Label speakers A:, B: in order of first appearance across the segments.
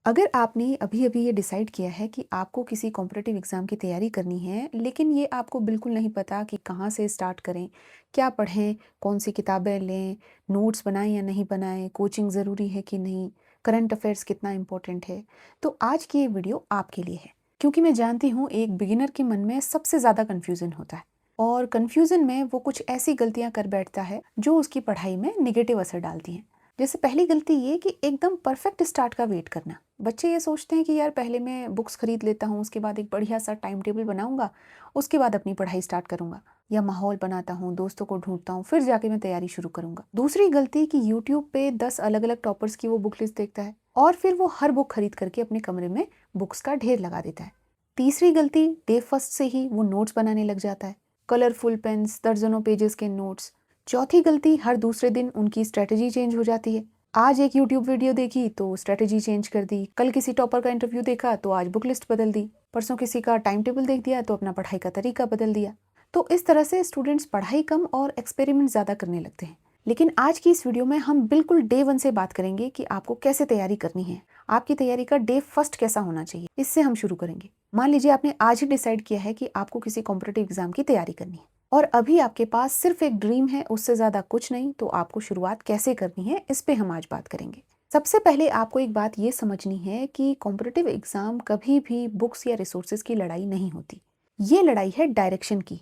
A: अगर आपने अभी-अभी ये डिसाइड किया है कि आपको किसी कॉम्पिटिटिव एग्ज़ाम की तैयारी करनी है, लेकिन ये आपको बिल्कुल नहीं पता कि कहाँ से स्टार्ट करें, क्या पढ़ें, कौन-सी किताबें लें, नोट्स बनाएँ या नहीं बनाएँ, कोचिंग ज़रूरी है कि नहीं, करंट अफ़ेयर्स कितना इम्पोर्टेंट है, तो आज की ये वीडियो आपके लिए है। क्योंकि मैं जानती हूँ एक बिगिनर के मन में सबसे ज़्यादा कन्फ्यूज़न होता है और कन्फ्यूज़न में वो कुछ ऐसी गलतियाँ कर बैठता है, जो उसकी पढ़ाई में नेगेटिव असर डालती हैं। जैसे पहली गलती ये कि एकदम परफेक्ट स्टार्ट का वेट करना। बच्चे ये सोचते हैं कि यार पहले मैं बुक्स खरीद लेता हूँ, उसके बाद एक बढ़िया सा टाइम टेबल बनाऊंगा, उसके बाद अपनी पढ़ाई स्टार्ट करूंगा, या माहौल बनाता हूँ, दोस्तों को ढूंढता हूँ, फिर जाके मैं तैयारी शुरू करूंगा। दूसरी गलती कि यूट्यूब पे 10 अलग अलग टॉपर्स की वो बुक लिस्ट देखता है और फिर वो हर बुक खरीद करके अपने कमरे में बुक्स का ढेर लगा देता है। तीसरी गलती, डे फर्स्ट से ही वो नोट्स बनाने लग जाता है, कलरफुल पेन्स, दर्जनों पेजेस के नोट्स। चौथी गलती, हर दूसरे दिन उनकी स्ट्रेटजी चेंज हो जाती है। आज एक यूट्यूब वीडियो देखी तो स्ट्रेटजी चेंज कर दी, कल किसी टॉपर का इंटरव्यू देखा तो आज बुक लिस्ट बदल दी, परसों किसी का टाइम टेबल देख दिया तो अपना पढ़ाई का तरीका बदल दिया। तो इस तरह से स्टूडेंट्स पढ़ाई कम और एक्सपेरिमेंट ज़्यादा करने लगते हैं। लेकिन आज की इस वीडियो में हम बिल्कुल डे वन से बात करेंगे कि आपको कैसे तैयारी करनी है, आपकी तैयारी का डे फर्स्ट कैसा होना चाहिए। इससे हम शुरू करेंगे। मान लीजिए आपने आज ही डिसाइड किया है कि आपको किसी कॉम्पिटिटिव एग्जाम की तैयारी करनी है और अभी आपके पास सिर्फ एक ड्रीम है, उससे ज़्यादा कुछ नहीं, तो आपको शुरुआत कैसे करनी है इस पे हम आज बात करेंगे। सबसे पहले आपको एक बात ये समझनी है कि कॉम्पिटिटिव एग्जाम कभी भी बुक्स या रिसोर्सेज की लड़ाई नहीं होती। ये लड़ाई है डायरेक्शन की।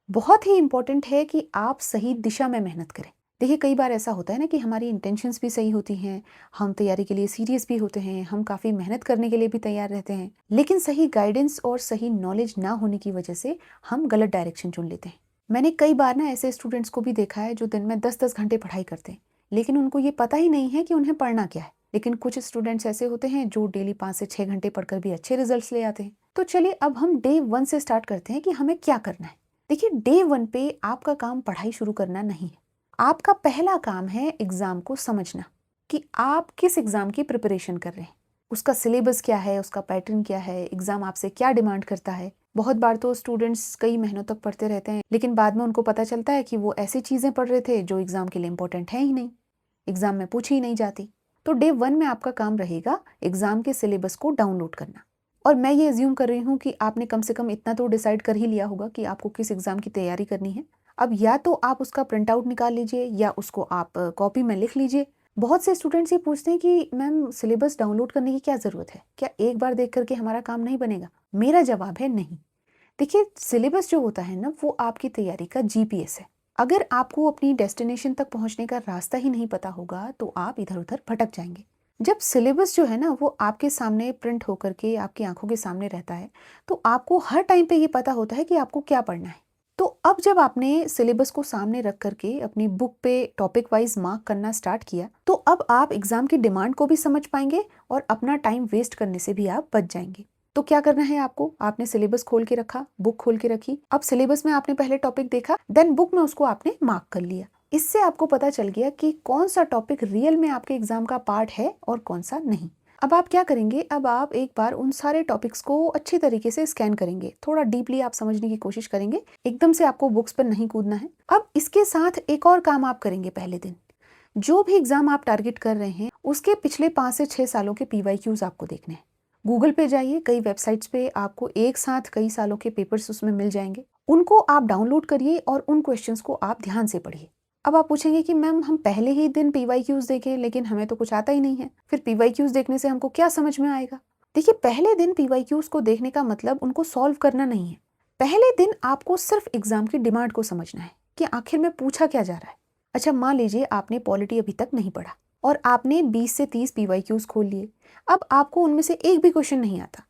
A: बहुत ही इंपॉर्टेंट है कि आप सही दिशा में मेहनत करें। देखिए कई बार ऐसा होता है ना कि हमारी इंटेंशंस भी सही होती हैं, हम तैयारी के लिए सीरियस भी होते हैं, हम काफ़ी मेहनत करने के लिए भी तैयार रहते हैं, लेकिन सही गाइडेंस और सही नॉलेज ना होने की वजह से हम गलत डायरेक्शन चुन लेते हैं। मैंने कई बार ना ऐसे स्टूडेंट्स को भी देखा है जो दिन में 10-10 घंटे पढ़ाई करते हैं, लेकिन उनको ये पता ही नहीं है कि उन्हें पढ़ना क्या है। लेकिन कुछ स्टूडेंट्स ऐसे होते हैं जो डेली 5 से 6 घंटे पढ़कर भी अच्छे रिजल्ट्स ले आते हैं। तो चलिए अब हम डे वन से स्टार्ट करते हैं कि हमें क्या करना है। देखिए डे वन पे आपका काम पढ़ाई शुरू करना नहीं है। आपका पहला काम है एग्जाम को समझना कि आप किस एग्जाम की प्रिपरेशन कर रहे हैं, उसका सिलेबस क्या है, उसका पैटर्न क्या है, एग्जाम आपसे क्या डिमांड करता है। बहुत बार तो स्टूडेंट्स कई महीनों तक पढ़ते रहते हैं, लेकिन बाद में उनको पता चलता है कि वो ऐसी चीज़ें पढ़ रहे थे जो एग्जाम के लिए इंपॉर्टेंट है ही नहीं, एग्जाम में पूछी ही नहीं जाती। तो डे वन में आपका काम रहेगा एग्जाम के सिलेबस को डाउनलोड करना। और मैं ये एज्यूम कर रही हूँ कि आपने कम से कम इतना तो डिसाइड कर ही लिया होगा कि आपको किस एग्जाम की तैयारी करनी है। अब या तो आप उसका प्रिंट आउट निकाल लीजिए या उसको आप कॉपी में लिख लीजिए। बहुत से स्टूडेंट्स ये पूछते हैं कि मैम सिलेबस डाउनलोड करने की क्या ज़रूरत है, क्या एक बार देख करके हमारा काम नहीं बनेगा? मेरा जवाब है नहीं। देखिए सिलेबस जो होता है ना, वो आपकी तैयारी का जीपीएस है। अगर आपको अपनी डेस्टिनेशन तक पहुंचने का रास्ता ही नहीं पता होगा तो आप इधर उधर भटक जाएंगे। जब सिलेबस जो है ना वो आपके सामने प्रिंट होकर के आपकी आंखों के सामने रहता है तो आपको हर टाइम पे ये पता होता है कि आपको क्या पढ़ना है। तो अब जब आपने सिलेबस को सामने रख करके अपनी बुक पे टॉपिक वाइज मार्क करना स्टार्ट किया तो अब आप एग्जाम की डिमांड को भी समझ पाएंगे और अपना टाइम वेस्ट करने से भी आप बच जाएंगे। तो क्या करना है आपको, आपने सिलेबस खोल के रखा, बुक खोल के रखी। अब सिलेबस में आपने पहले टॉपिक देखा, देन बुक में उसको आपने मार्क कर लिया। इससे आपको पता चल गया कि कौन सा टॉपिक रियल में आपके एग्जाम का पार्ट है और कौन सा नहीं। अब आप क्या करेंगे, अब आप एक बार उन सारे टॉपिक्स को अच्छी तरीके से स्कैन करेंगे, थोड़ा डीपली आप समझने की कोशिश करेंगे, एकदम से आपको बुक्स पर नहीं कूदना है। अब इसके साथ एक और काम आप करेंगे। पहले दिन जो भी एग्जाम आप टारगेट कर रहे हैं उसके पिछले 5 से 6 सालों के पीवाईक्यूज आपको देखने हैं। गूगल पे जाइए, कई वेबसाइट्स पे आपको एक साथ कई सालों के पेपर्स उसमें मिल जाएंगे, उनको आप डाउनलोड करिए और उन क्वेश्चंस को आप ध्यान से पढ़िए। अब आप पूछेंगे कि मैम हम पहले ही दिन पीवाईक्यूज देखें लेकिन हमें तो कुछ आता ही नहीं है, फिर पीवाईक्यूज देखने से हमको क्या समझ में आएगा? देखिए पहले दिन पीवाईक्यूज को देखने का मतलब उनको सॉल्व करना नहीं है। पहले दिन आपको सिर्फ एग्जाम की डिमांड को समझना है कि आखिर में पूछा क्या जा रहा है। अच्छा मान लीजिए आपने पॉलिटी अभी तक नहीं पढ़ा और आपने 20 से 30 पीवाईक्यूज खोल लिए। अब आपको उनमें से एक भी क्वेश्चन नहीं आता,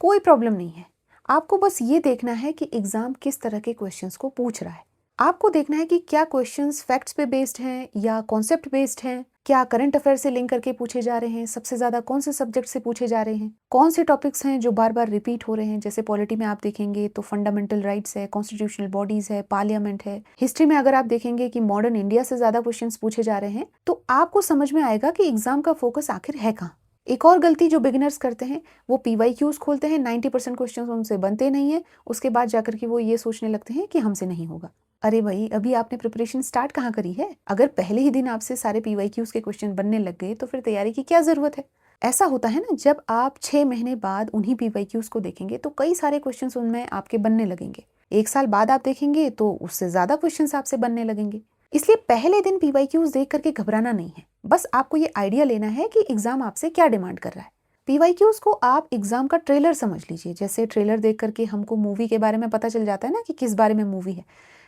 A: कोई प्रॉब्लम नहीं है। आपको बस ये देखना है कि एग्जाम किस तरह के क्वेश्चंस को पूछ रहा है। आपको देखना है कि क्या क्वेश्चंस फैक्ट्स पे बेस्ड हैं या कॉन्सेप्ट बेस्ड हैं, क्या करंट अफेयर से लिंक करके पूछे जा रहे हैं, सबसे ज्यादा कौन से सब्जेक्ट से पूछे जा रहे हैं, कौन से टॉपिक्स हैं जो बार बार रिपीट हो रहे हैं। जैसे पॉलिटी में आप देखेंगे तो फंडामेंटल राइट्स है, कॉन्स्टिट्यूशनल बॉडीज है, पार्लियामेंट है। हिस्ट्री में अगर आप देखेंगे कि मॉडर्न इंडिया से ज्यादा क्वेश्चन पूछे जा रहे हैं, तो आपको समझ में आएगा कि एग्जाम का फोकस आखिर है कहाँ। एक और गलती जो बिगिनर्स करते हैं, वो पीवाईक्यूज खोलते हैं, 90% क्वेश्चन उनसे बनते नहीं है, उसके बाद जाकर के वो ये सोचने लगते हैं कि हमसे नहीं होगा। अरे भाई अभी आपने प्रिपरेशन स्टार्ट कहाँ करी है? अगर पहले ही दिन आपसे सारे पीवाईक्यूज के क्वेश्चन बनने लग गए तो फिर तैयारी की क्या जरूरत है? ऐसा होता है ना, जब आप 6 महीने बाद उन्हीं पीवाईक्यूज को देखेंगे तो कई सारे क्वेश्चंस उनमें आपके बनने लगेंगे। 1 साल बाद आप देखेंगे तो उससे ज़्यादा क्वेश्चंस आपसे बनने लगेंगे। इसलिए पहले दिन पीवाईक्यूज देख करके घबराना नहीं है, बस आपको ये आइडिया लेना है कि एग्जाम आपसे क्या डिमांड कर रहा है। पीवाईक्यूज को आप एग्जाम का ट्रेलर समझ लीजिए। जैसे ट्रेलर देख करके हमको मूवी के बारे में पता चल जाता है ना कि किस बारे में मूवी है,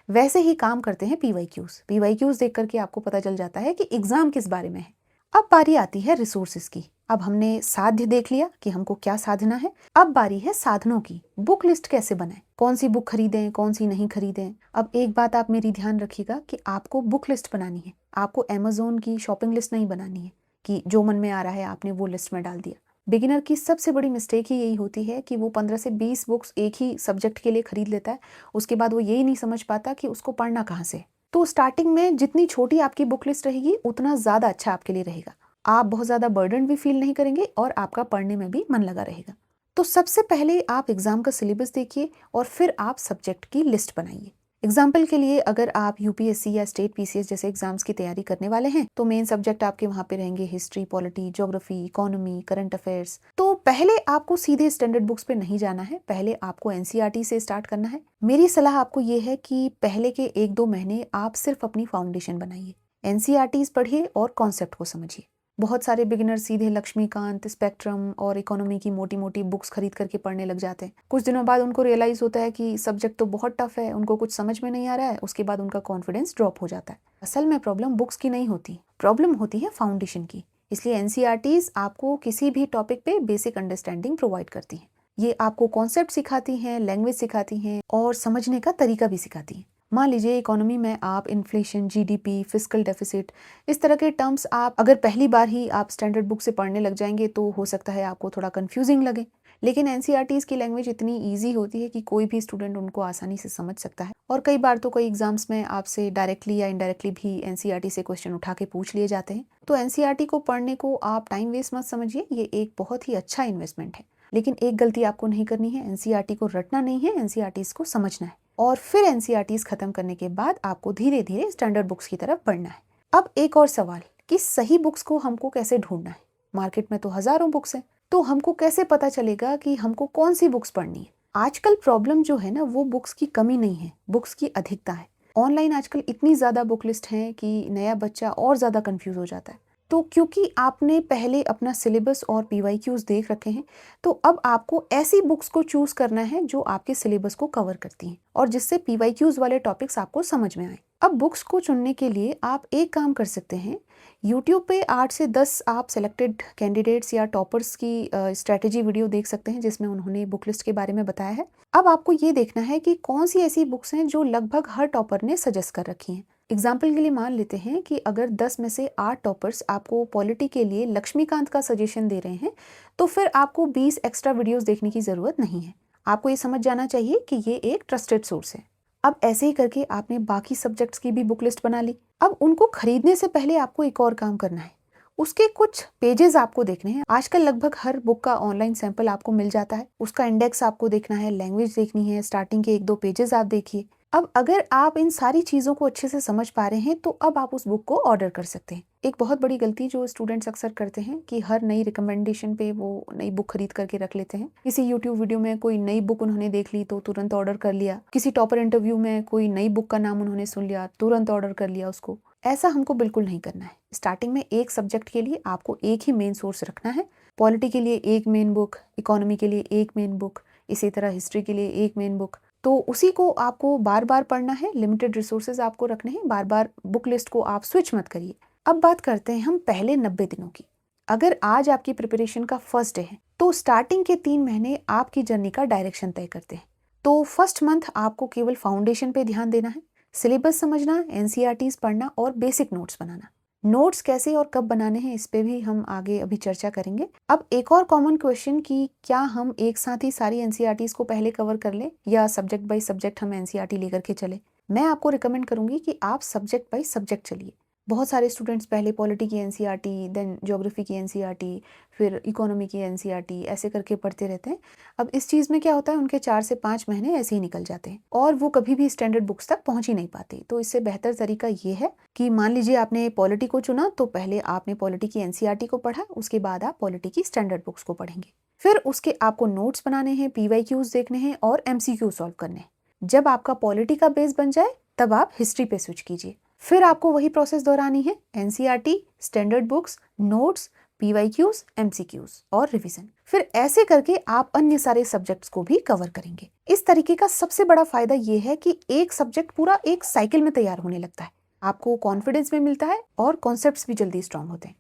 A: वैसे ही काम करते हैं पीवाईक्यूज। पीवाईक्यूज देख करके आपको पता चल जाता है कि एग्जाम किस बारे में है। अब बारी आती है रिसोर्सेज की। अब हमने साध्य देख लिया कि हमको क्या साधना है। अब बारी है साधनों की। बुक लिस्ट कैसे बनाएं, कौन सी बुक खरीदें, कौन सी नहीं खरीदें। अब एक बात आप मेरी ध्यान रखिएगा कि आपको बुक लिस्ट बनानी है, आपको अमेज़न की शॉपिंग लिस्ट नहीं बनानी है कि जो मन में आ रहा है आपने वो लिस्ट में डाल दिया। बिगिनर की सबसे बड़ी मिस्टेक ही यही होती है कि वो 15 से 20 बुक्स एक ही सब्जेक्ट के लिए खरीद लेता है। उसके बाद वो यही नहीं समझ पाता कि उसको पढ़ना कहाँ से। तो स्टार्टिंग में जितनी छोटी आपकी बुक लिस्ट रहेगी उतना ज़्यादा अच्छा आपके लिए रहेगा। आप बहुत ज़्यादा बर्डन भी फील नहीं करेंगे और आपका पढ़ने में भी मन लगा रहेगा। तो सबसे पहले आप एग्ज़ाम का सिलेबस देखिए और फिर आप सब्जेक्ट की लिस्ट बनाइए। एग्जाम्पल के लिए, अगर आप यूपीएससी या स्टेट पीसीएस जैसे एग्जाम्स की तैयारी करने वाले हैं तो मेन सब्जेक्ट आपके वहाँ पे रहेंगे history, polity, geography, economy, current affairs. तो पहले आपको सीधे स्टैंडर्ड बुक्स पे नहीं जाना है, पहले आपको एनसीईआरटी से स्टार्ट करना है। मेरी सलाह आपको ये है कि पहले के 1-2 महीने आप सिर्फ अपनी फाउंडेशन बनाइए, एनसीईआरटीज पढ़िए और कॉन्सेप्ट को समझिए। बहुत सारे बिगिनर सीधे लक्ष्मीकांत, स्पेक्ट्रम और इकोनॉमी की मोटी मोटी बुक्स खरीद करके पढ़ने लग जाते हैं। कुछ दिनों बाद उनको रियलाइज होता है कि सब्जेक्ट तो बहुत टफ है, उनको कुछ समझ में नहीं आ रहा है। उसके बाद उनका कॉन्फिडेंस ड्रॉप हो जाता है। असल में प्रॉब्लम बुक्स की नहीं होती, प्रॉब्लम होती है फाउंडेशन की। इसलिए एनसीईआरटीज आपको किसी भी टॉपिक पे बेसिक अंडरस्टैंडिंग प्रोवाइड करती हैं। ये आपको कॉन्सेप्ट सिखाती हैं, लैंग्वेज सिखाती हैं और समझने का तरीका भी सिखाती हैं। मान लीजिए इकोनॉमी में आप इन्फ्लेशन, जीडीपी, फिस्कल डेफिसिट, इस तरह के टर्म्स आप अगर पहली बार ही आप स्टैंडर्ड बुक से पढ़ने लग जाएंगे तो हो सकता है आपको थोड़ा कंफ्यूजिंग लगे। लेकिन एनसीईआरटीज की लैंग्वेज इतनी ईजी होती है कि कोई भी स्टूडेंट उनको आसानी से समझ सकता है। और कई बार तो कई एग्जाम्स में आपसे डायरेक्टली या इनडायरेक्टली भी एनसीईआरटी से क्वेश्चन उठा के पूछ लिए जाते हैं। तो एनसीईआरटी को पढ़ने को आप टाइम वेस्ट मत समझिए, ये एक बहुत ही अच्छा इन्वेस्टमेंट है। लेकिन एक गलती आपको नहीं करनी है, एनसीईआरटी को रटना नहीं है, एनसीईआरटीज को समझना है। और फिर एनसीईआरटीज खत्म करने के बाद आपको धीरे धीरे स्टैंडर्ड बुक्स की तरफ बढ़ना है। अब एक और सवाल कि सही बुक्स को हमको कैसे ढूंढना है। मार्केट में तो हजारों बुक्स हैं, तो हमको कैसे पता चलेगा कि हमको कौन सी बुक्स पढ़नी है। आजकल प्रॉब्लम जो है ना, वो बुक्स की कमी नहीं है, बुक्स की अधिकता है। ऑनलाइन आजकल इतनी ज़्यादा बुक लिस्ट है कि नया बच्चा और ज़्यादा कंफ्यूज हो जाता है। तो क्योंकि आपने पहले अपना सिलेबस और पीवाईक्यूज देख रखे हैं, तो अब आपको ऐसी बुक्स को चूज करना है जो आपके सिलेबस को कवर करती हैं और जिससे पीवाईक्यूज वाले टॉपिक्स आपको समझ में आए। अब बुक्स को चुनने के लिए आप एक काम कर सकते हैं, यूट्यूब पे 8 से 10 आप सेलेक्टेड कैंडिडेट्स या टॉपर्स की स्ट्रेटेजी वीडियो देख सकते हैं जिसमें उन्होंने बुक लिस्ट के बारे में बताया है। अब आपको ये देखना है कि कौन सी ऐसी बुक्स हैं जो लगभग हर टॉपर ने सजेस्ट कर रखी हैं। एग्जाम्पल के लिए मान लेते हैं कि अगर 10 में से 8 टॉपर्स आपको पॉलिटी के लिए लक्ष्मीकांत का सजेशन दे रहे हैं, तो फिर आपको 20 एक्स्ट्रा वीडियोस देखने की ज़रूरत नहीं है। आपको ये समझ जाना चाहिए कि ये एक ट्रस्टेड सोर्स है। अब ऐसे ही करके आपने बाकी सब्जेक्ट्स की भी बुक लिस्ट बना ली। अब उनको खरीदने से पहले आपको एक और काम करना है, उसके कुछ पेजेस आपको देखने हैं। आजकल लगभग हर बुक का ऑनलाइन सैंपल आपको मिल जाता है, उसका इंडेक्स आपको देखना है, लैंग्वेज देखनी है, स्टार्टिंग के 1-2 पेजेस आप देखिए। अब अगर आप इन सारी चीज़ों को अच्छे से समझ पा रहे हैं तो अब आप उस बुक को ऑर्डर कर सकते हैं। एक बहुत बड़ी गलती जो स्टूडेंट्स अक्सर करते हैं कि हर नई रिकमेंडेशन पे वो नई बुक खरीद करके रख लेते हैं। किसी यूट्यूब वीडियो में कोई नई बुक उन्होंने देख ली तो तुरंत ऑर्डर कर लिया। किसी टॉपर इंटरव्यू में कोई नई बुक का नाम उन्होंने सुन लिया, तुरंत ऑर्डर कर लिया उसको। ऐसा हमको बिल्कुल नहीं करना है। स्टार्टिंग में एक सब्जेक्ट के लिए आपको एक ही मेन सोर्स रखना है। पॉलिटी के लिए एक मेन बुक, इकोनॉमी के लिए एक मेन बुक, इसी तरह हिस्ट्री के लिए एक मेन बुक। तो उसी को आपको बार बार पढ़ना है, लिमिटेड रिसोर्सेज आपको रखने हैं, बार बार बुक लिस्ट को आप स्विच मत करिए। अब बात करते हैं हम पहले 90 दिनों की। अगर आज आपकी प्रिपरेशन का फर्स्ट डे है तो स्टार्टिंग के 3 महीने आपकी जर्नी का डायरेक्शन तय करते हैं। तो फर्स्ट मंथ आपको केवल फाउंडेशन पे ध्यान देना है, सिलेबस समझना, एनसीईआरटीज पढ़ना और बेसिक नोट्स बनाना। नोट्स कैसे और कब बनाने हैं इस पे भी हम आगे अभी चर्चा करेंगे। अब एक और कॉमन क्वेश्चन कि क्या हम एक साथ ही सारी एनसीईआरटीज को पहले कवर कर लें या सब्जेक्ट बाय सब्जेक्ट हम एनसीईआरटी लेकर के चले। मैं आपको रिकमेंड करूंगी कि आप सब्जेक्ट बाय सब्जेक्ट चलिए। बहुत सारे स्टूडेंट्स पहले पॉलिटी की एनसीईआरटी, देन ज्योग्राफी की एनसीईआरटी, फिर इकोनॉमी की एनसीईआरटी ऐसे करके पढ़ते रहते हैं। अब इस चीज़ में क्या होता है, उनके 4 से 5 महीने ऐसे ही निकल जाते हैं और वो कभी भी स्टैंडर्ड बुक्स तक पहुंच ही नहीं पाते। तो इससे बेहतर तरीका ये है कि मान लीजिए आपने पॉलिटी को चुना, तो पहले आपने पॉलिटी की एनसीईआरटी को पढ़ा, उसके बाद आप पॉलिटी की स्टैंडर्ड बुक्स को पढ़ेंगे। फिर उसके आपको नोट्स बनाने हैं, पीवाईक्यूज देखने हैं और एमसीक्यू सॉल्व करने हैं। जब आपका पॉलिटी का बेस बन जाए तब आप हिस्ट्री पे स्विच कीजिए। फिर आपको वही प्रोसेस दोहरानी है, NCERT, standard books, notes, PYQs, MCQs और रिवीजन। फिर ऐसे करके आप अन्य सारे सब्जेक्ट्स को भी कवर करेंगे। इस तरीके का सबसे बड़ा फायदा ये है कि एक सब्जेक्ट पूरा एक साइकिल में तैयार होने लगता है, आपको कॉन्फिडेंस भी मिलता है और कॉन्सेप्ट्स भी जल्दी स्ट्रांग होते हैं।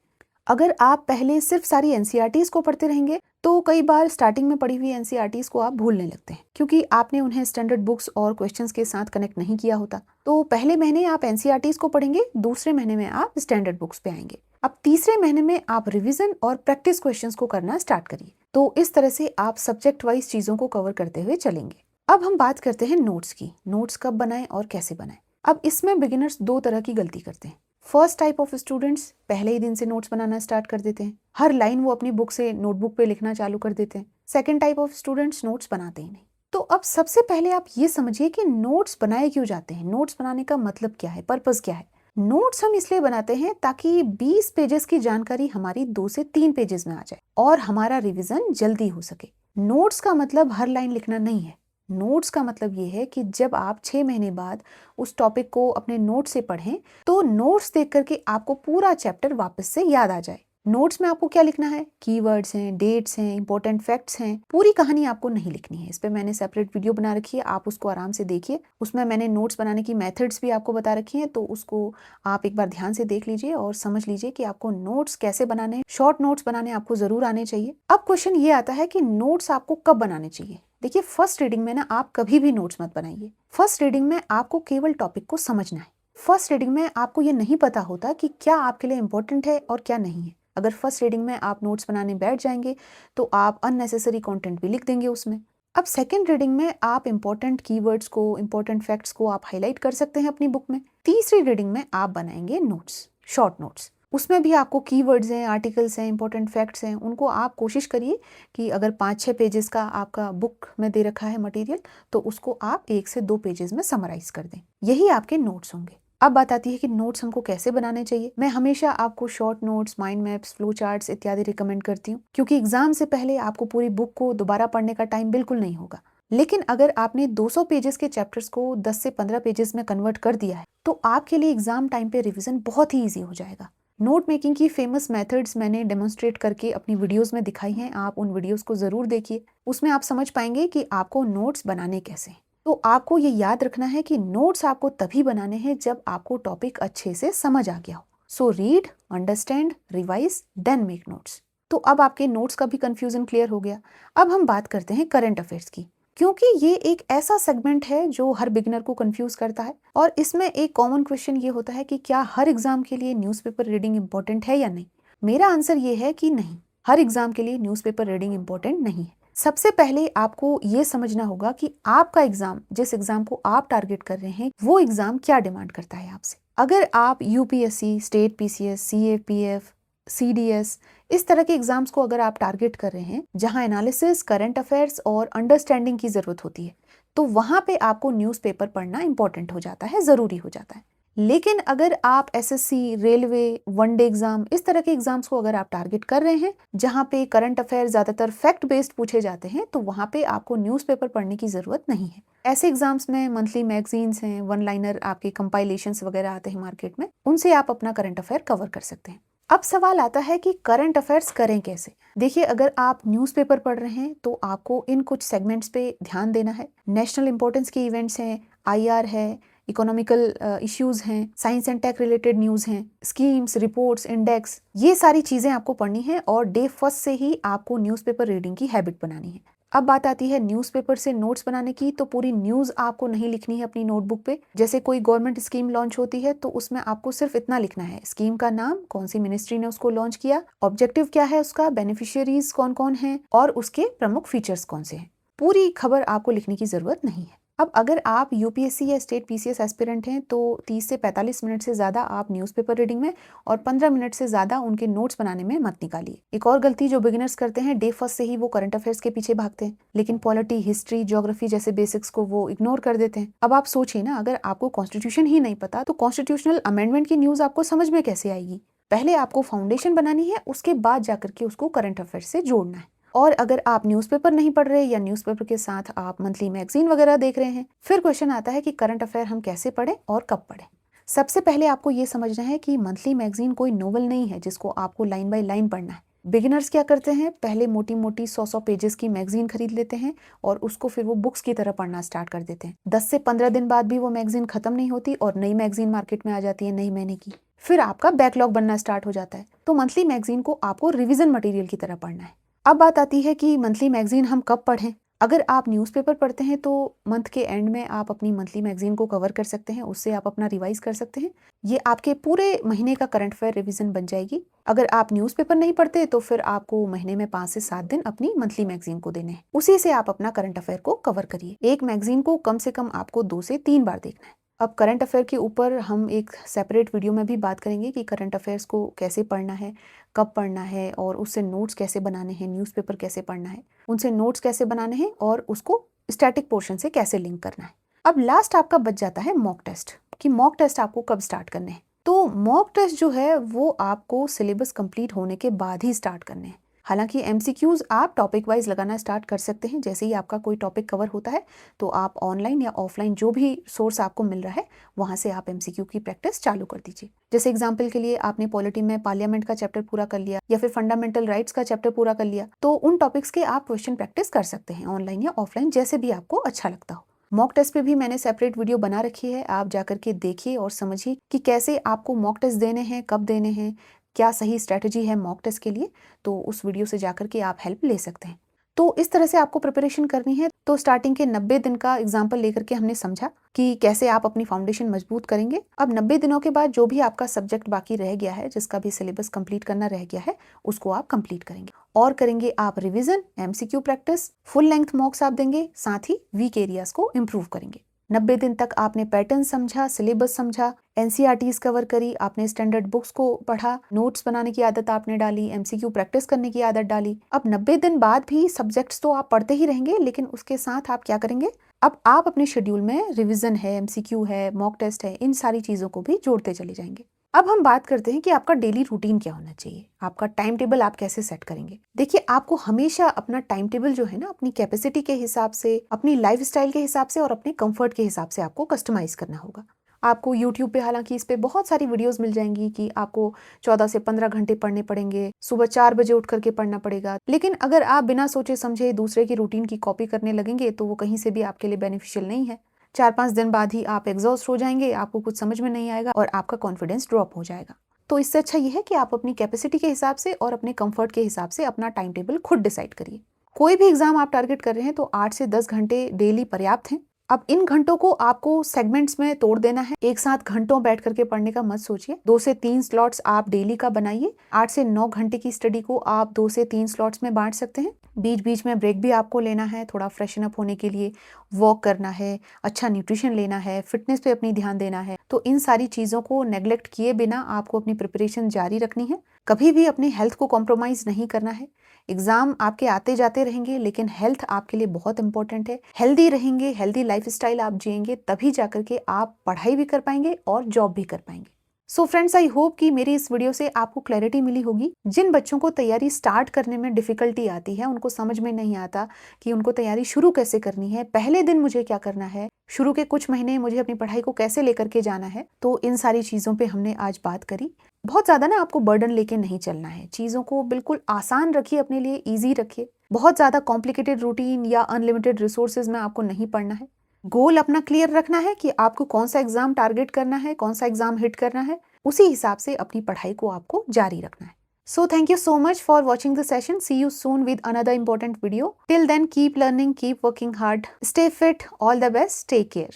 A: अगर आप पहले सिर्फ सारी एनसीईआरटीज को पढ़ते रहेंगे तो कई बार स्टार्टिंग में पढ़ी हुई एनसीईआरटीज को आप भूलने लगते हैं, क्योंकि आपने उन्हें स्टैंडर्ड बुक्स और क्वेश्चंस के साथ कनेक्ट नहीं किया होता। तो पहले महीने आप एनसीईआरटीज को पढ़ेंगे, दूसरे महीने में आप स्टैंडर्ड बुक्स पे आएंगे। अब तीसरे महीने में आप रिवीजन और प्रैक्टिस क्वेश्चंस को करना स्टार्ट करिए। तो इस तरह से आप सब्जेक्ट वाइज चीजों को कवर करते हुए चलेंगे। अब हम बात करते हैं नोट्स की। नोट्स कब बनाएं और कैसे बनाएं। अब इसमें बिगिनर्स दो तरह की गलती करते हैं। फर्स्ट टाइप ऑफ स्टूडेंट्स पहले ही दिन से नोट्स बनाना स्टार्ट कर देते हैं, हर लाइन वो अपनी बुक से नोटबुक पे लिखना चालू कर देते हैं। Second type of students notes बनाते ही नहीं। तो अब सबसे पहले आप ये समझिए कि नोट्स बनाए क्यों जाते हैं, नोट्स बनाने का मतलब क्या है, पर्पस क्या है। नोट्स हम इसलिए बनाते हैं ताकि 20 पेजेस की जानकारी हमारी 2 से 3 पेजेस में आ जाए और हमारा रिवीजन जल्दी हो सके। नोट्स का मतलब हर लाइन लिखना नहीं है। नोट्स का मतलब ये है कि जब आप 6 महीने बाद उस टॉपिक को अपने नोट से पढ़ें तो नोट्स देख करके आपको पूरा चैप्टर वापस से याद आ जाए। नोट्स में आपको क्या लिखना है, कीवर्ड्स हैं, डेट्स हैं, इंपॉर्टेंट फैक्ट्स हैं, पूरी कहानी आपको नहीं लिखनी है। इस पे मैंने सेपरेट वीडियो बना रखी है, आप उसको आराम से देखिए। उसमें मैंने नोट्स बनाने की मेथड्स भी आपको बता रखी हैं, तो उसको आप एक बार ध्यान से देख लीजिए और समझ लीजिए कि आपको नोट्स कैसे बनाने हैं। शॉर्ट नोट्स बनाने आपको जरूर आने चाहिए। अब क्वेश्चन ये आता है कि नोट्स आपको कब बनाने चाहिए। देखिए, फर्स्ट रीडिंग में ना आप कभी भी नोट्स मत बनाइए। फर्स्ट रीडिंग में आपको केवल टॉपिक को समझना है। फर्स्ट रीडिंग में आपको ये नहीं पता होता कि क्या आपके लिए इंपॉर्टेंट है और क्या नहीं है। अगर फर्स्ट रीडिंग में आप नोट्स बनाने बैठ जाएंगे तो आप अननेसेसरी कंटेंट भी लिख देंगे उसमें। अब सेकंड रीडिंग में आप इंपॉर्टेंट कीवर्ड्स को, इंपॉर्टेंट फैक्ट्स को आप हाईलाइट कर सकते हैं अपनी बुक में। तीसरी रीडिंग में आप बनाएंगे नोट्स, शॉर्ट नोट्स। उसमें भी आपको कीवर्ड्स हैं, आर्टिकल्स हैं, इंपॉर्टेंट फैक्ट्स हैं, उनको आप कोशिश करिए कि अगर 5-6 पेजेस का आपका बुक में दे रखा है मटेरियल तो उसको आप 1 से 2 पेजेस में समराइज कर दें। यही आपके नोट्स होंगे। अब बात आती है कि नोट्स हमको कैसे बनाने चाहिए। मैं हमेशा आपको short notes, mind maps, flow charts इत्यादि रिकमेंड करती हूँ, क्योंकि एग्जाम से पहले आपको पूरी बुक को दोबारा पढ़ने का टाइम बिल्कुल नहीं होगा। लेकिन अगर आपने 200 पेजेस के चैप्टर्स को 10 से 15 पेजेस में कन्वर्ट कर दिया है तो आपके लिए एग्जाम टाइम पे रिवीजन बहुत ही ईजी हो जाएगा। नोट मेकिंग की फेमस मेथड्स मैंने डेमोन्स्ट्रेट करके अपनी वीडियोस में दिखाई हैं, आप उन वीडियोस को जरूर देखिए। उसमें आप समझ पाएंगे कि आपको नोट्स बनाने कैसे हैं। तो आपको ये याद रखना है कि नोट्स आपको तभी बनाने हैं जब आपको टॉपिक अच्छे से समझ आ गया हो। So read, understand, revise, then make notes. तो अब आपके नोट्स का भी कंफ्यूजन क्लियर हो गया। अब हम बात करते हैं करंट अफेयर्स की, क्योंकि ये एक ऐसा सेगमेंट है जो हर बिगिनर को कंफ्यूज करता है। और इसमें एक कॉमन क्वेश्चन ये होता है कि क्या हर एग्जाम के लिए न्यूज़पेपर रीडिंग इंपॉर्टेंट है या नहीं। मेरा आंसर ये है कि नहीं, हर एग्जाम के लिए न्यूज़पेपर रीडिंग इंपॉर्टेंट नहीं है। सबसे पहले आपको ये समझना होगा कि आपका एग्जाम, जिस एग्जाम को आप टारगेट कर रहे हैं, वो एग्जाम क्या डिमांड करता है आपसे। अगर आप UPSC, state PCS, CAPF, CDS, इस तरह के एग्जाम्स को अगर आप टारगेट कर रहे हैं जहां एनालिसिस, करंट अफेयर्स और अंडरस्टैंडिंग की जरूरत होती है, तो वहां पे आपको न्यूज़पेपर पढ़ना इंपॉर्टेंट हो जाता है, जरूरी हो जाता है। लेकिन अगर आप एसएससी, रेलवे, वनडे एग्जाम, इस तरह के एग्जाम्स को अगर आप टारगेट कर रहे हैं जहां पे करंट अफेयर ज्यादातर फैक्ट बेस्ड पूछे जाते हैं, तो वहां पे आपको न्यूज़पेपर पढ़ने की जरूरत नहीं है। ऐसे एग्जाम्स में मंथली मैगजीन्स हैं, वन लाइनर आपके कंपाइलेशंस वगैरह आते हैं मार्केट में, उनसे आप अपना करंट अफेयर कवर कर सकते हैं। अब सवाल आता है कि करंट अफेयर्स करें कैसे। देखिए, अगर आप न्यूज़पेपर पढ़ रहे हैं तो आपको इन कुछ सेगमेंट्स पे ध्यान देना है। नेशनल इंपॉर्टेंस के इवेंट्स हैं, आईआर है, इकोनॉमिकल इश्यूज हैं, science and tech related news हैं, स्कीम्स, रिपोर्ट्स, इंडेक्स, ये सारी चीज़ें आपको पढ़नी है और डे फर्स्ट से ही आपको न्यूज़पेपर रीडिंग की हैबिट बनानी है। अब बात आती है न्यूज़पेपर से नोट्स बनाने की, तो पूरी न्यूज़ आपको नहीं लिखनी है अपनी नोटबुक पे। जैसे कोई गवर्नमेंट स्कीम लॉन्च होती है तो उसमें आपको सिर्फ इतना लिखना है, स्कीम का नाम, कौन सी मिनिस्ट्री ने उसको लॉन्च किया, ऑब्जेक्टिव क्या है उसका, बेनिफिशियरीज कौन कौन हैं और उसके प्रमुख फीचर्स कौन से हैं। पूरी खबर आपको लिखने की जरूरत नहीं है। अब अगर आप यूपीएससी या स्टेट पीसीएस एस्पिरेंट हैं तो 30 से 45 मिनट से ज़्यादा आप न्यूज़पेपर रीडिंग में और 15 मिनट से ज़्यादा उनके नोट्स बनाने में मत निकालिए। एक और गलती जो बिगिनर्स करते हैं, डे फर्स्ट से ही वो करंट अफेयर्स के पीछे भागते हैं, लेकिन पॉलिटी, हिस्ट्री, ज्योग्राफी जैसे बेसिक्स को वो इग्नोर कर देते हैं। अब आप सोचिए ना, अगर आपको कॉन्स्टिट्यूशन ही नहीं पता तो कॉन्स्टिट्यूशनल अमेंडमेंट की न्यूज़ आपको समझ में कैसे आएगी? पहले आपको फाउंडेशन बनानी है, उसके बाद जाकर के उसको करंट अफेयर्स से जोड़ना है। और अगर आप न्यूज़पेपर नहीं पढ़ रहे या न्यूज़पेपर के साथ आप मंथली मैगजीन वगैरह देख रहे हैं, फिर क्वेश्चन आता है कि करंट अफेयर हम कैसे पढ़ें और कब पढ़ें। सबसे पहले आपको ये समझना है कि मंथली मैगजीन कोई नोवेल नहीं है जिसको आपको लाइन बाय लाइन पढ़ना है। बिगिनर्स क्या करते हैं, पहले मोटी मोटी 100 पेजेस की मैगजीन खरीद लेते हैं और उसको फिर वो बुक्स की तरह पढ़ना स्टार्ट कर देते हैं। 10 से 15 दिन बाद भी वो मैगजीन खत्म नहीं होती और नई मैगजीन मार्केट में आ जाती है नई महीने की। फिर आपका बैकलॉग बनना स्टार्ट हो जाता है। तो मंथली मैगजीन को आपको रिविजन मटेरियल की तरह पढ़ना है। अब बात आती है कि मंथली मैगजीन हम कब पढ़ें। अगर आप न्यूज़पेपर पढ़ते हैं तो मंथ के एंड में आप अपनी मंथली मैगजीन को कवर कर सकते हैं, उससे आप अपना रिवाइज कर सकते हैं। ये आपके पूरे महीने का करंट अफेयर रिवीजन बन जाएगी। अगर आप न्यूज़पेपर नहीं पढ़ते तो फिर आपको महीने में 5 से 7 दिन अपनी मंथली मैगजीन को देने हैं, उसी से आप अपना करंट अफेयर को कवर करिए। एक मैगजीन को कम से कम आपको 2 से 3 बार देखना है। अब करंट अफेयर के ऊपर हम एक सेपरेट वीडियो में भी बात करेंगे कि करंट अफेयर्स को कैसे पढ़ना है, कब पढ़ना है और उससे नोट्स कैसे बनाने हैं, न्यूज़पेपर कैसे पढ़ना है, उनसे नोट्स कैसे बनाने हैं और उसको स्टैटिक पोर्शन से कैसे लिंक करना है। अब लास्ट आपका बच जाता है मॉक टेस्ट, कि मॉक टेस्ट आपको कब स्टार्ट करने हैं। तो मॉक टेस्ट जो है वो आपको सिलेबस कंप्लीट होने के बाद ही स्टार्ट करने हैं। हालांकि एमसीक्यूज आप टॉपिक वाइज लगाना स्टार्ट कर सकते हैं। जैसे ही आपका कोई टॉपिक कवर होता है तो आप ऑनलाइन या ऑफलाइन जो भी सोर्स आपको मिल रहा है वहां से आप एमसीक्यू की प्रैक्टिस चालू कर दीजिए। जैसे एग्जांपल के लिए आपने पॉलिटी में पार्लियामेंट का चैप्टर पूरा कर लिया या फिर फंडामेंटल राइट्स का चैप्टर पूरा कर लिया, तो उन टॉपिक्स के आप क्वेश्चन प्रैक्टिस कर सकते हैं ऑनलाइन या ऑफलाइन, जैसे भी आपको अच्छा लगता हो। मॉक टेस्ट पे भी मैंने सेपरेट वीडियो बना रखी है, आप जाकर के देखिए और समझिए कि कैसे आपको मॉक टेस्ट देने हैं, कब देने हैं, क्या सही स्ट्रेटजी है मॉक टेस्ट के लिए। तो उस वीडियो से जाकर के आप हेल्प ले सकते हैं। तो इस तरह से आपको प्रिपरेशन करनी है। तो स्टार्टिंग के 90 दिन का एग्जाम्पल लेकर के हमने समझा कि कैसे आप अपनी फाउंडेशन मजबूत करेंगे। अब 90 दिनों के बाद जो भी आपका सब्जेक्ट बाकी रह गया है, जिसका भी सिलेबस कंप्लीट करना रह गया है, उसको आप कंप्लीट करेंगे और करेंगे आप revision, MCQ practice, full length मॉक्स आप देंगे, साथ ही वीक एरियाज को इम्प्रूव करेंगे। 90 दिन तक आपने पैटर्न समझा, सिलेबस समझा, एनसीईआरटीज कवर करी, आपने स्टैंडर्ड बुक्स को पढ़ा, नोट्स बनाने की आदत आपने डाली, एमसीक्यू प्रैक्टिस करने की आदत डाली। अब 90 दिन बाद भी सब्जेक्ट्स तो आप पढ़ते ही रहेंगे, लेकिन उसके साथ आप क्या करेंगे, अब आप अपने शेड्यूल में रिवीजन है, एमसीक्यू है, मॉक टेस्ट है, इन सारी चीजों को भी जोड़ते चले जाएंगे। अब हम बात करते हैं कि आपका डेली रूटीन क्या होना चाहिए, आपका टाइम टेबल आप कैसे सेट करेंगे। देखिए, आपको हमेशा अपना टाइम टेबल जो है ना, अपनी कैपेसिटी के हिसाब से, अपनी लाइफस्टाइल के हिसाब से और अपने कंफर्ट के हिसाब से आपको कस्टमाइज करना होगा। आपको यूट्यूब पे हालांकि इस पे बहुत सारी वीडियोस मिल जाएंगी कि आपको 14 से 15 घंटे पढ़ने पड़ेंगे, सुबह 4 बजे उठ करके पढ़ना पड़ेगा। लेकिन अगर आप बिना सोचे समझे दूसरे की रूटीन की कॉपी करने लगेंगे तो वो कहीं से भी आपके लिए बेनिफिशियल नहीं है। 4-5 दिन बाद ही आप एग्जॉस्ट हो जाएंगे, आपको कुछ समझ में नहीं आएगा और आपका कॉन्फिडेंस ड्रॉप हो जाएगा। तो इससे अच्छा ये है कि आप अपनी कैपेसिटी के हिसाब से और अपने कंफर्ट के हिसाब से अपना टाइम टेबल खुद डिसाइड करिए। कोई भी एग्जाम आप टारगेट कर रहे हैं तो 8 से 10 घंटे डेली पर्याप्त हैं। अब इन घंटों को आपको सेगमेंट्स में तोड़ देना है। एक साथ घंटों बैठ करके पढ़ने का मत सोचिए। 2 से 3 स्लॉट्स आप डेली का बनाइए। 8 से 9 घंटे की स्टडी को आप 2 से 3 स्लॉट्स में बांट सकते हैं। बीच बीच में ब्रेक भी आपको लेना है, थोड़ा फ्रेशन अप होने के लिए, वॉक करना है, अच्छा न्यूट्रिशन लेना है, फिटनेस पे अपनी ध्यान देना है। तो इन सारी चीज़ों को नेग्लेक्ट किए बिना आपको अपनी प्रिपरेशन जारी रखनी है। कभी भी अपनी हेल्थ को कॉम्प्रोमाइज़ नहीं करना है। एग्जाम आपके आते जाते रहेंगे, लेकिन हेल्थ आपके लिए बहुत इंपॉर्टेंट है। हेल्दी रहेंगे, हेल्दी लाइफस्टाइल आप जिएंगे, तभी जाकर के आप पढ़ाई भी कर पाएंगे और जॉब भी कर पाएंगे। सो फ्रेंड्स, आई होप कि मेरी इस वीडियो से आपको क्लैरिटी मिली होगी। जिन बच्चों को तैयारी स्टार्ट करने में डिफिकल्टी आती है, उनको समझ में नहीं आता कि उनको तैयारी शुरू कैसे करनी है, पहले दिन मुझे क्या करना है, शुरू के कुछ महीने मुझे अपनी पढ़ाई को कैसे लेकर के जाना है, तो इन सारी चीज़ों पे हमने आज बात करी। बहुत ज़्यादा ना आपको बर्डन लेके नहीं चलना है, चीज़ों को बिल्कुल आसान रखिए, अपने लिए ईजी रखिए। बहुत ज़्यादा कॉम्प्लिकेटेड रूटीन या अनलिमिटेड रिसोर्सेज में आपको नहीं पढ़ना है। गोल अपना क्लियर रखना है कि आपको कौन सा एग्जाम टारगेट करना है, कौन सा एग्जाम हिट करना है, उसी हिसाब से अपनी पढ़ाई को आपको जारी रखना है। So thank you so much for watching the session. See you soon with another important video. Till then, keep learning, keep working hard, stay fit, all the best, take care.